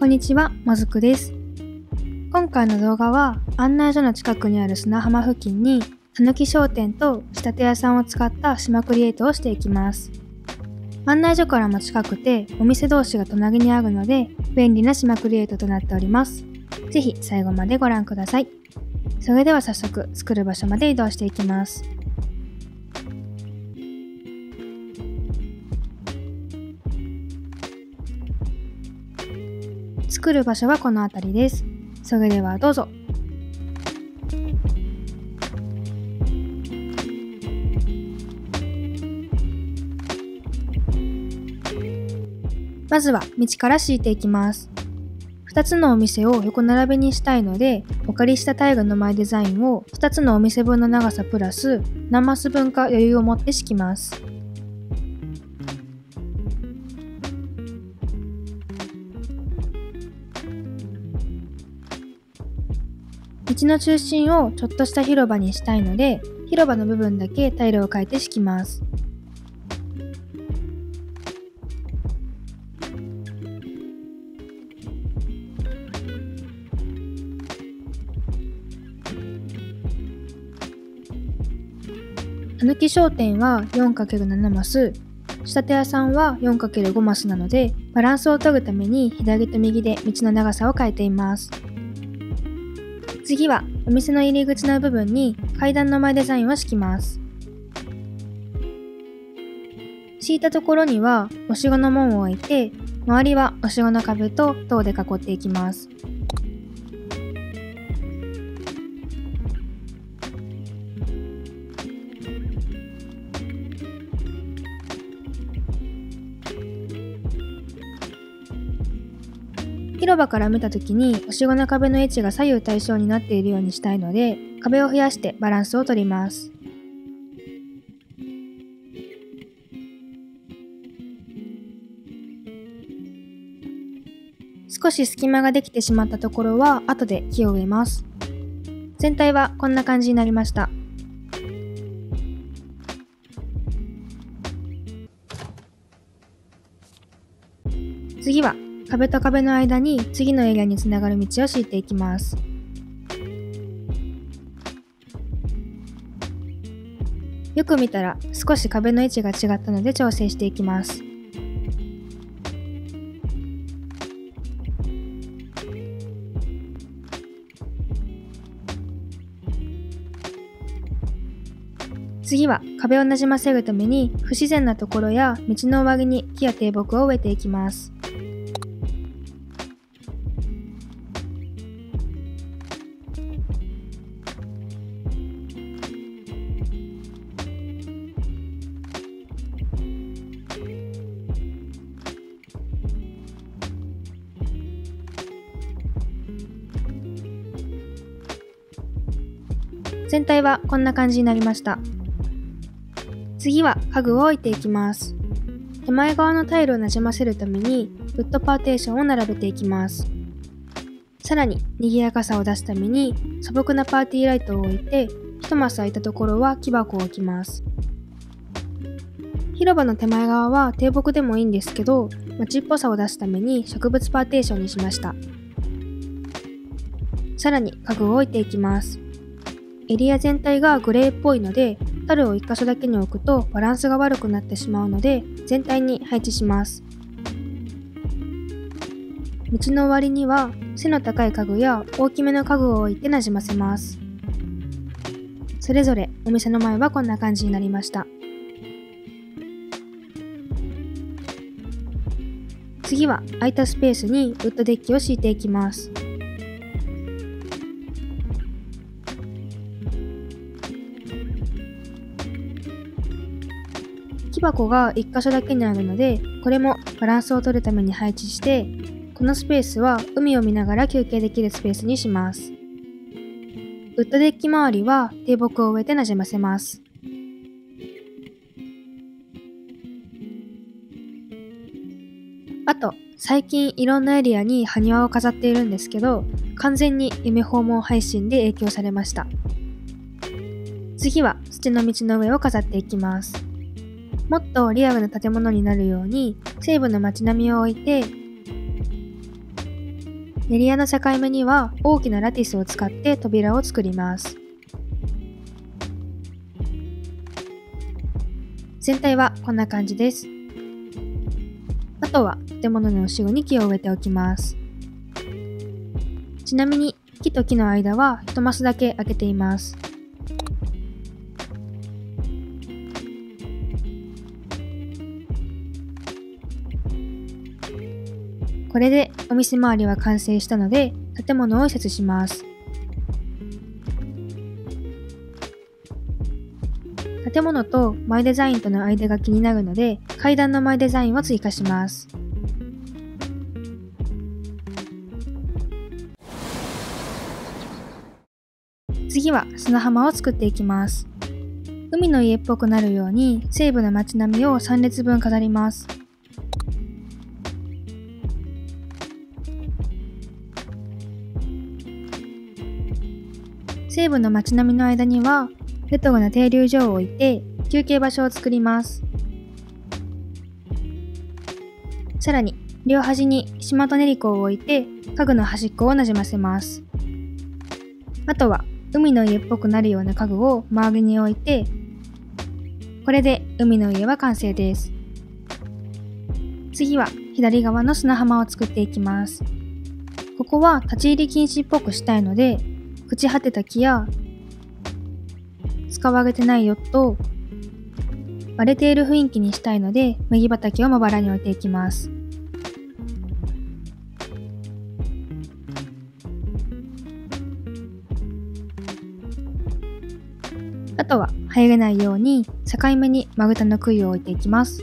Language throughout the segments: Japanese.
こんにちは、もずくです。今回の動画は案内所の近くにある砂浜付近にたぬき商店と仕立て屋さんを使った島クリエイトをしていきます。案内所からも近くてお店同士が隣にあるので便利な島クリエイトとなっております。ぜひ最後までご覧ください。それでは早速作る場所まで移動していきます。作る場所はこの辺りです。それではどうぞ。まずは道から敷いていきます。2つのお店を横並びにしたいので、お借りしたタイルの前デザインを2つのお店分の長さプラス何マス分か余裕を持って敷きます。道の中心をちょっとした広場にしたいので、広場の部分だけタイルを変えて敷きます。たぬき商店は 4×7 マス、仕立て屋さんは 4×5 マスなので、バランスを取るために左と右で道の長さを変えています。次はお店の入り口の部分に階段の前デザインを敷きます。敷いたところにはお城の門を置いて、周りはお城の壁と塔で囲っていきます。広場から見たときにお城の壁の位置が左右対称になっているようにしたいので、壁を増やしてバランスを取ります。少し隙間ができてしまったところは後で木を植えます。全体はこんな感じになりました。次は壁と壁の間に次のエリアにつながる道を敷いていきます。よく見たら少し壁の位置が違ったので調整していきます。次は壁をなじませるために不自然なところや道の終わりに木や低木を植えていきます。全体はこんな感じになりました。次は家具を置いていきます。手前側のタイルをなじませるためにウッドパーテーションを並べていきます。さらに賑やかさを出すために素朴なパーティーライトを置いて、一マス空いたところは木箱を置きます。広場の手前側は低木でもいいんですけど、街っぽさを出すために植物パーテーションにしました。さらに家具を置いていきます。エリア全体がグレーっぽいので、樽を1箇所だけに置くとバランスが悪くなってしまうので、全体に配置します。道の終わりには背の高い家具や大きめの家具を置いてなじませます。それぞれお店の前はこんな感じになりました。次は空いたスペースにウッドデッキを敷いていきます。木箱が1箇所だけにあるので、これもバランスを取るために配置して、このスペースは海を見ながら休憩できるスペースにします。ウッドデッキ周りは低木を植えてなじませます。あと、最近いろんなエリアに埴輪を飾っているんですけど、完全に夢訪問配信で影響されました。次は土の道の上を飾っていきます。もっとリアルな建物になるように西部の街並みを置いて、エリアの境目には大きなラティスを使って扉を作ります。全体はこんな感じです。あとは建物の後ろに木を植えておきます。ちなみに木と木の間は1マスだけ開けています。これでお店周りは完成したので建物を移設します。建物とマイデザインとの間が気になるので階段のマイデザインを追加します。次は砂浜を作っていきます。海の家っぽくなるように西部の街並みを3列分飾ります。西部の街並みの間にはレトロな停留所を置いて休憩場所を作ります。さらに両端に島と練り子を置いて家具の端っこをなじませます。あとは海の家っぽくなるような家具を周りに置いて、これで海の家は完成です。次は左側の砂浜を作っていきます。ここは立ち入り禁止っぽくしたいので、朽ち果てた木や使われてないヨットを割れている雰囲気にしたいので麦畑をまばらに置いていきます。あとは入れないように境目に丸太の杭を置いていきます。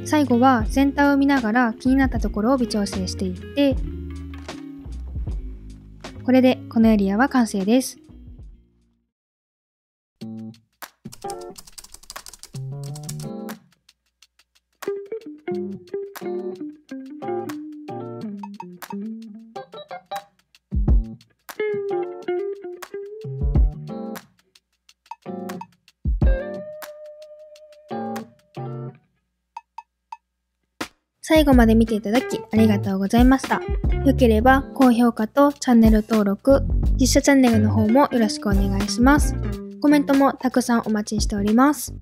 最後は全体を見ながら気になったところを微調整していって、これでこのエリアは完成です。最後まで見ていただきありがとうございました。良ければ高評価とチャンネル登録、実写チャンネルの方もよろしくお願いします。コメントもたくさんお待ちしております。